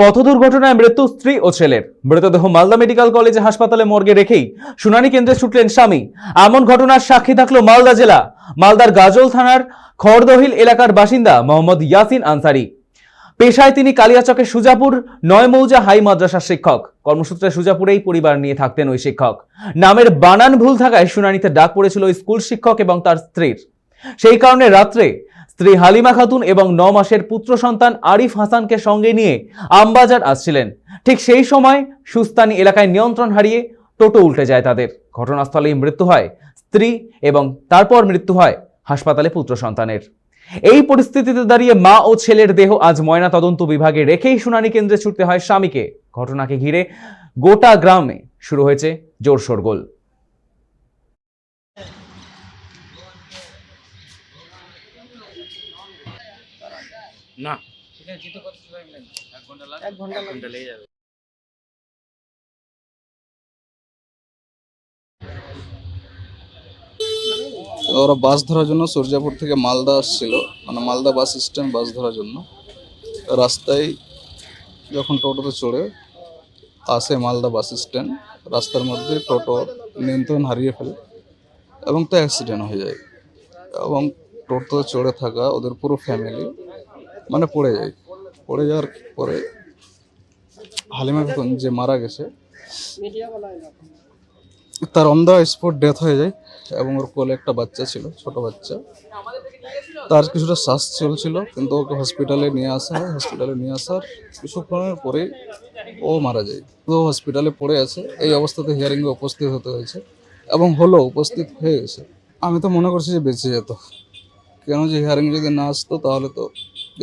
পথ দুর্ঘটনায় মৃত্যু স্ত্রী ও ছেলের। মৃতদেহ মালদা মেডিকেল কলেজ হাসপাতালে মর্গে রেখেই শুনানি কেন্দ্রে ছুটলেন স্বামী। এমন ঘটনার সাক্ষী থাকলো মালদা জেলা। মালদার গাজল থানার খড়দহিল এলাকার বাসিন্দা মোহাম্মদ ইয়াসিন আনসারি। পেশায় তিনি কালিয়াচকের সুজাপুর ৯ মৌজা হাই মাদ্রাসার শিক্ষক। কর্মসূত্রে সুজাপুরেই পরিবার নিয়ে থাকতেন ওই শিক্ষক। নামের বানান ভুল থাকায় শুনানিতে ডাক পড়েছিল ওই স্কুল শিক্ষক এবং তার স্ত্রীর। সেই কারণে রাত্রে স্ত্রী হালিমা খাতুন এবং ৯ মাসের পুত্র সন্তান আরিফ হাসানকে সঙ্গে নিয়ে আমবাজার আসছিলেন। ঠিক সেই সময় সুস্তানি এলাকায় নিয়ন্ত্রণ হারিয়ে টোটো উল্টে যায় তাদের। ঘটনাস্থলেই মৃত্যু হয় স্ত্রী এবং তারপর মৃত্যু হয় হাসপাতালে পুত্র সন্তানের। এই পরিস্থিতিতে দাঁড়িয়ে মা ও ছেলের দেহ আজ ময়না তদন্ত বিভাগে রেখেই শুনানি কেন্দ্রে ছুটতে হয় স্বামীকে। ঘটনাকে ঘিরে গোটা গ্রামে শুরু হয়েছে জোর শোরগোল। না এক ঘন্টা লেগে যাবে। ওরা বাস ধরার জন্য সূর্যাপুর থেকে মালদা আসছিল, মানে মালদা বাস স্ট্যান্ড বাস ধরার জন্য। রাস্তায় যখন টোটোতে চড়ে আসে মালদা বাস স্ট্যান্ড, রাস্তার মধ্যে টোটো নিয়ন্ত্রণ হারিয়ে ফেলে এবং তো অ্যাক্সিডেন্ট হয়ে যায়। এবং টোটোতে চড়ে থাকা ওদের পুরো ফ্যামিলি মানে পড়ে যায়। পড়ে যাওয়ার পরে হালিমা খাতুন যে মারা গেছে তার অন দ্য স্পট ডেথ হয়ে যায় এবং ওর কোলে একটা বাচ্চা ছিল, ছোট বাচ্চা। তার কিছুটা শ্বাস চলছিল, কিন্তু ওকে হসপিটালে নিয়ে আসা হয়। হসপিটালে নিয়ে আসার কিছুক্ষণের পরেই ও মারা যায়। তো হসপিটালে পড়ে আছে। এই অবস্থাতে হিয়ারিংয়ে উপস্থিত হতে হয়েছে এবং উপস্থিত হয়ে গেছে। আমি তো মনে করছি যে বেঁচে যেত, কেন যে হিয়ারিং যদি না আসতো তাহলে তো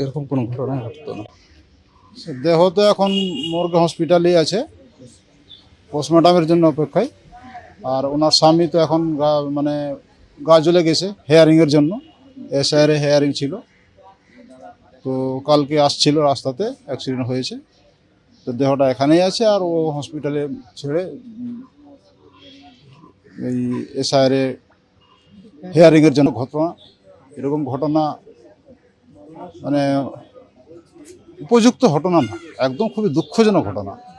এরকম কোনো ঘটনা ঘটতো না। দেহ তো এখন মর্গে হসপিটালেই আছে, পোস্টমর্টমের জন্য অপেক্ষায়। আর ওনার স্বামী তো এখন মানে গাজলে গেছে হেয়ারিংয়ের জন্য। এসআইআর হেয়ারিং ছিল, তো কালকে আসছিল, রাস্তাতে অ্যাক্সিডেন্ট হয়েছে। তো দেহটা এখানেই আছে, আর ও হসপিটালে ছেড়ে এই এসআইআর হেয়ারিংয়ের জন্য ঘটনা। এরকম ঘটনা মানে উপযুক্ত ঘটনা না, একদম খুবই দুঃখজনক ঘটনা।